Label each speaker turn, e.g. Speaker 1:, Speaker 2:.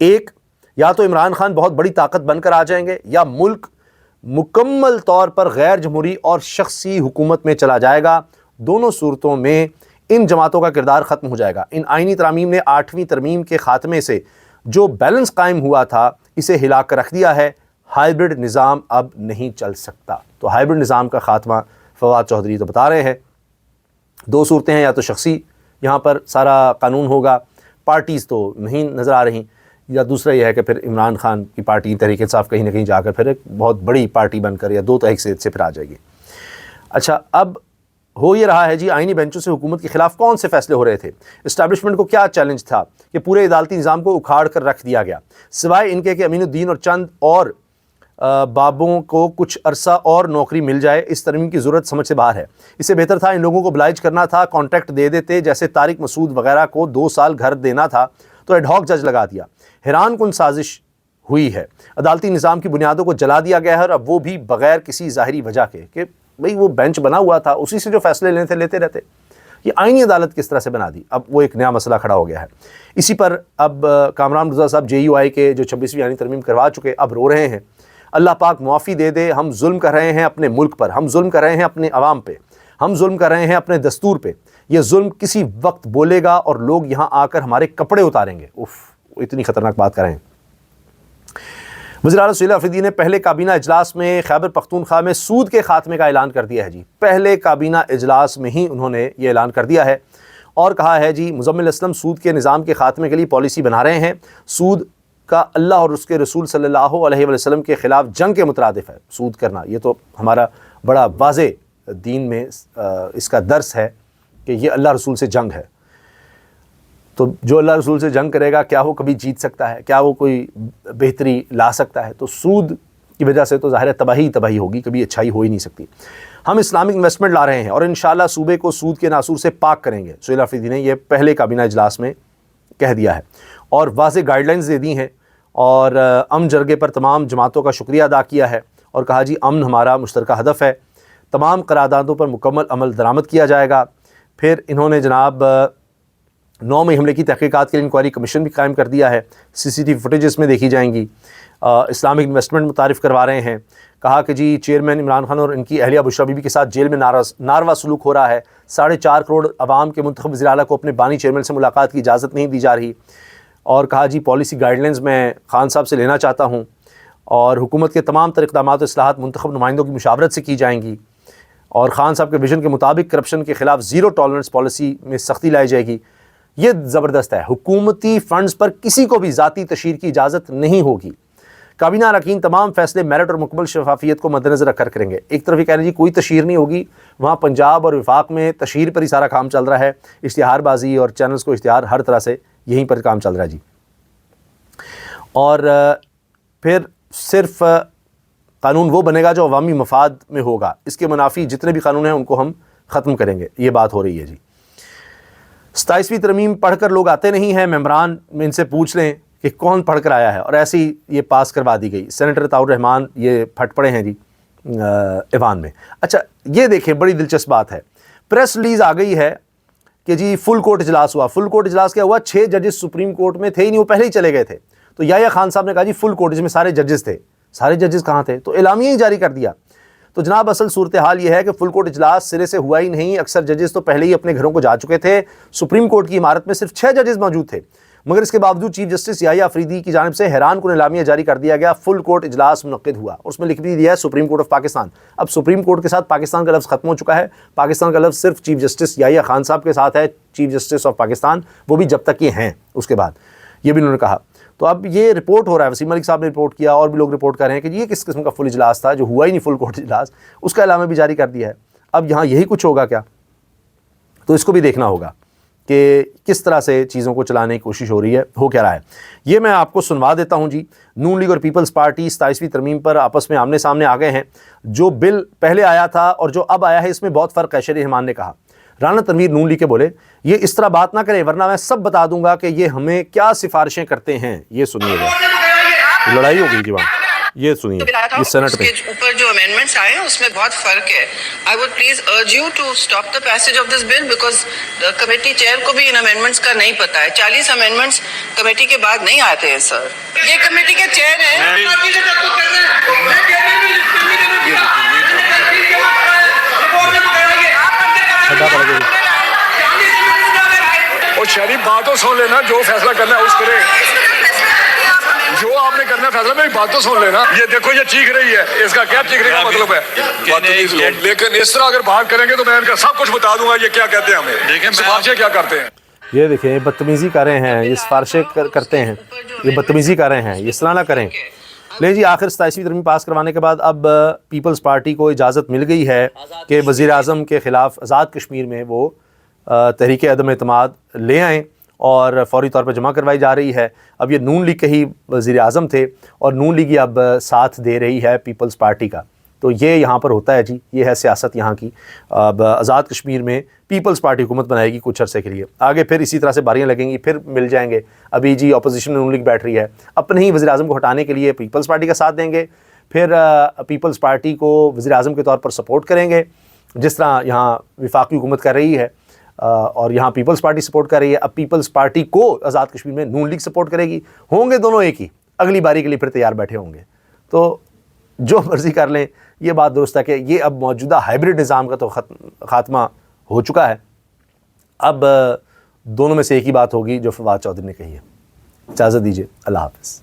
Speaker 1: ایک، یا تو عمران خان بہت بڑی طاقت بن کر آ جائیں گے، یا ملک مکمل طور پر غیر جمہوری اور شخصی حکومت میں چلا جائے گا۔ دونوں صورتوں میں ان جماعتوں کا کردار ختم ہو جائے گا۔ ان آئینی ترامیم نے 8ویں ترمیم کے خاتمے سے جو بیلنس قائم ہوا تھا اسے ہلا کر رکھ دیا ہے۔ ہائبرڈ نظام اب نہیں چل سکتا۔ تو ہائبرڈ نظام کا خاتمہ فواد چودھری تو بتا رہے ہیں، دو صورتیں ہیں، یا تو شخصی یہاں پر سارا قانون ہوگا، پارٹیز تو نہیں نظر آ رہی، یا دوسرا یہ ہے کہ پھر عمران خان کی پارٹی تحریک انصاف کہیں نہ کہیں جا کر پھر ایک بہت بڑی پارٹی بن کر یا دو تحریک سے پھر آ جائے گی۔ اچھا، اب ہو یہ رہا ہے جی، آئینی بینچوں سے حکومت کے خلاف کون سے فیصلے ہو رہے تھے؟ اسٹیبلشمنٹ کو کیا چیلنج تھا کہ پورے عدالتی نظام کو اکھاڑ کر رکھ دیا گیا، سوائے ان کے کہ امین الدین اور چند اور بابوں کو کچھ عرصہ اور نوکری مل جائے۔ اس ترمیم کی ضرورت سمجھ سے باہر ہے۔ اس سے بہتر تھا ان لوگوں کو بلائج کرنا تھا، کانٹریکٹ دے دیتے، جیسے طارق مسعود وغیرہ کو 2 سال گھر دینا تھا تو ایڈ ہاک جج لگا دیا۔ حیران کن سازش ہوئی ہے، عدالتی نظام کی بنیادوں کو جلا دیا گیا ہے، اور اب وہ بھی بغیر کسی ظاہری وجہ کے کہ بھئی وہ بینچ بنا ہوا تھا، اسی سے جو فیصلے لیتے رہتے۔ یہ آئینی عدالت کس طرح سے بنا دی؟ اب وہ ایک نیا مسئلہ کھڑا ہو گیا ہے۔ اسی پر اب کامران رضا صاحب JUI کے جو 26ویں آئینی ترمیم کروا چکے اب رو رہے ہیں، اللہ پاک معافی دے دے، ہم ظلم کر رہے ہیں اپنے ملک پر، ہم ظلم کر رہے ہیں اپنے عوام پہ، ہم ظلم کر رہے ہیں اپنے دستور پہ۔ یہ ظلم کسی وقت بولے گا اور لوگ یہاں آ کر ہمارے کپڑے اتاریں گے۔ اتنی خطرناک بات کر رہے ہیں۔ وزیر اعلیٰ سہیل آفریدی نے پہلے کابینہ اجلاس میں خیبر پختونخوا میں سود کے خاتمے کا اعلان کر دیا ہے جی۔ پہلے کابینہ اجلاس میں ہی انہوں نے یہ اعلان کر دیا ہے اور کہا ہے جی، مزمل اسلم سود کے نظام کے خاتمے کے لیے پالیسی بنا رہے ہیں۔ سود کا اللہ اور اس کے رسول صلی اللہ علیہ وسلم کے خلاف جنگ کے مترادف ہے سود کرنا۔ یہ تو ہمارا بڑا واضح دین میں اس کا درس ہے کہ یہ اللہ رسول سے جنگ ہے۔ تو جو اللہ رسول سے جنگ کرے گا، کیا وہ کبھی جیت سکتا ہے؟ کیا وہ کوئی بہتری لا سکتا ہے؟ تو سود کی وجہ سے تو ظاہر ہے تباہی ہوگی، کبھی اچھائی ہو ہی نہیں سکتی۔ ہم اسلامک انویسٹمنٹ لا رہے ہیں اور انشاءاللہ صوبے کو سود کے ناصور سے پاک کریں گے، سہیل آفریدی نے یہ پہلے کابینہ اجلاس میں کہہ دیا ہے اور واضح گائیڈ لائنز دے دی ہیں، اور امن جرگے پر تمام جماعتوں کا شکریہ ادا کیا ہے اور کہا جی امن ہمارا مشترکہ ہدف ہے، تمام قراردادوں پر مکمل عمل درآمد کیا جائے گا۔ پھر انہوں نے جناب 9 مئی حملے کی تحقیقات کے لیے انکوائری کمیشن بھی قائم کر دیا ہے، CCTV فوٹیجز میں دیکھی جائیں گی۔ اسلامک انویسٹمنٹ متعارف کروا رہے ہیں، کہا کہ جی چیئرمین عمران خان اور ان کی اہلیہ بشرا بی بی کے ساتھ جیل میں ناروا سلوک ہو رہا ہے۔ 4.5 کروڑ عوام کے منتخب وزیر اعلیٰ کو اپنے بانی چیئرمین سے ملاقات کی اجازت نہیں دی جا رہی، اور کہا جی پالیسی گائیڈ لائنز میں خان صاحب سے لینا چاہتا ہوں، اور حکومت کے تمام تر اقدامات و اصلاحات منتخب نمائندوں کی مشاورت سے کی جائیں گی، اور خان صاحب کے ویژن کے مطابق کرپشن کے خلاف زیرو ٹالرنس پالیسی میں سختی لائی جائے گی۔ یہ زبردست ہے، حکومتی فنڈز پر کسی کو بھی ذاتی تشہیر کی اجازت نہیں ہوگی۔ کابینہ اراکین تمام فیصلے میرٹ اور مکمل شفافیت کو مد نظر رکھ کر کریں گے۔ ایک طرف یہ کہہ رہے ہیں جی کوئی تشہیر نہیں ہوگی، وہاں پنجاب اور وفاق میں تشہیر پر ہی سارا کام چل رہا ہے، اشتہار بازی اور چینلز کو اشتہار ہر طرح سے یہیں پر کام چل رہا ہے جی۔ اور پھر صرف قانون وہ بنے گا جو عوامی مفاد میں ہوگا، اس کے منافی جتنے بھی قانون ہیں ان کو ہم ختم کریں گے، یہ بات ہو رہی ہے جی۔ 27ویں ترمیم پڑھ کر لوگ آتے نہیں ہیں، ممبران میں ان سے پوچھ لیں کہ کون پڑھ کر آیا ہے، اور ایسے ہی یہ پاس کروا دی گئی۔ سینیٹر طاؤر رحمان یہ پھٹ پڑے ہیں جی ایوان میں۔ اچھا یہ دیکھیں بڑی دلچسپ بات ہے، پریس ریلیز آ گئی ہے کہ جی فل کورٹ اجلاس ہوا۔ فل کورٹ اجلاس کیا ہوا؟ 6 ججز سپریم کورٹ میں تھے ہی نہیں، وہ پہلے ہی چلے گئے تھے۔ تو یحییٰ خان صاحب نے کہا جی فل کورٹ، جس میں سارے ججز تھے، سارے ججز کہاں تھے؟ تو اعلامیہ ہی جاری کر دیا۔ تو جناب اصل صورتحال یہ ہے کہ فل کورٹ اجلاس سرے سے ہوا ہی نہیں، اکثر ججز تو پہلے ہی اپنے گھروں کو جا چکے تھے۔ سپریم کورٹ کی عمارت میں صرف 6 ججز موجود تھے، مگر اس کے باوجود چیف جسٹس یحییٰ آفریدی کی جانب سے حیران کن اعلامیہ جاری کر دیا گیا، فل کورٹ اجلاس منعقد ہوا، اور اس میں لکھ بھی دیا ہے سپریم کورٹ آف پاکستان۔ اب سپریم کورٹ کے ساتھ پاکستان کا لفظ ختم ہو چکا ہے، پاکستان کا لفظ صرف چیف جسٹس یحییٰ خان صاحب کے ساتھ ہے، چیف جسٹس آف پاکستان، وہ بھی جب تک یہ ہیں، اس کے بعد یہ بھی انہوں نے کہا۔ تو اب یہ رپورٹ ہو رہا ہے، وسیم ملک صاحب نے رپورٹ کیا اور بھی لوگ رپورٹ کر رہے ہیں کہ یہ کس قسم کا فل اجلاس تھا جو ہوا ہی نہیں، فل کورٹ اجلاس، اس کا اعلامیہ بھی جاری کر دیا ہے۔ اب یہاں یہی کچھ ہوگا کیا؟ تو اس کو بھی دیکھنا ہوگا کہ کس طرح سے چیزوں کو چلانے کی کوشش ہو رہی ہے، ہو کیا رہا ہے۔ یہ میں آپ کو سنوا دیتا ہوں جی۔ نون لیگ اور پیپلز پارٹی 27ویں ترمیم پر آپس میں آمنے سامنے آ گئے ہیں۔ جو بل پہلے آیا تھا اور جو اب آیا ہے اس میں بہت فرق ہے، شہری رحمان نے کہا۔ رانا تنویر نون لیگ کے بولے یہ اس طرح بات نہ کرے ورنہ میں سب بتا دوں گا کہ یہ ہمیں کیا سفارشیں کرتے ہیں۔ یہ سنیے گا، لڑائی ہو گئی جی وہاں، یہ سنیے، یہ سینٹ پہ
Speaker 2: اوپر جو amendments آئے ہیں اس میں بہت فرق ہے. I would please urge you to stop the passage of this bill because the committee chair کو بھی ان amendments کا نہیں پتا ہے. 40 amendments کمیٹی کے بعد نہیں آتے ہیں سر. یہ کمیٹی کے چیئر ہیں.
Speaker 3: اور شہری بات تو سن لینا, جو فیصلہ کرنا ہے اس کرے, جو آپ نے کرنا ہے فیصلہ, میری بات تو سن لینا. یہ دیکھو یہ چیخ رہی ہے, اس کا کیا چیخنے کا مطلب ہے؟ لیکن اس طرح اگر بات کریں گے تو میں ان کا سب کچھ بتا دوں گا یہ کیا کہتے ہیں, ہمیں سفارشیں کیا کرتے ہیں.
Speaker 1: یہ دیکھیں بدتمیزی کر رہے ہیں, یہ سفارشیں کرتے ہیں, یہ بدتمیزی کر رہے ہیں, یہ اس طرح نہ کریں. لیں جی, آخر 27ویں ترمیم پاس کروانے کے بعد اب پیپلز پارٹی کو اجازت مل گئی ہے کہ وزیر اعظم کے خلاف آزاد کشمیر میں وہ تحریک عدم اعتماد لے آئیں اور فوری طور پر جمع کروائی جا رہی ہے. اب یہ نون لیگ کے ہی وزیر اعظم تھے اور نون لیگ اب ساتھ دے رہی ہے پیپلز پارٹی کا. تو یہ یہاں پر ہوتا ہے جی, یہ ہے سیاست یہاں کی. اب آزاد کشمیر میں پیپلز پارٹی حکومت بنائے گی کچھ عرصے کے لیے, آگے پھر اسی طرح سے باریاں لگیں گی, پھر مل جائیں گے. ابھی جی اپوزیشن میں نون لیگ بیٹھ رہی ہے, اپنے ہی وزیر اعظم کو ہٹانے کے لیے پیپلز پارٹی کا ساتھ دیں گے, پھر پیپلز پارٹی کو وزیر اعظم کے طور پر سپورٹ کریں گے جس طرح یہاں وفاقی حکومت کر رہی ہے اور یہاں پیپلز پارٹی سپورٹ کر رہی ہے. اب پیپلز پارٹی کو آزاد کشمیر میں نون لیگ سپورٹ کرے گی, ہوں گے دونوں ایک ہی, اگلی باری کے لیے پھر تیار بیٹھے ہوں گے. تو جو مرضی کر لیں, یہ بات درست ہے کہ یہ اب موجودہ ہائبرڈ نظام کا تو خاتمہ ہو چکا ہے. اب دونوں میں سے ایک ہی بات ہوگی جو فواد چودھری نے کہی ہے. اجازت دیجیے, اللہ حافظ.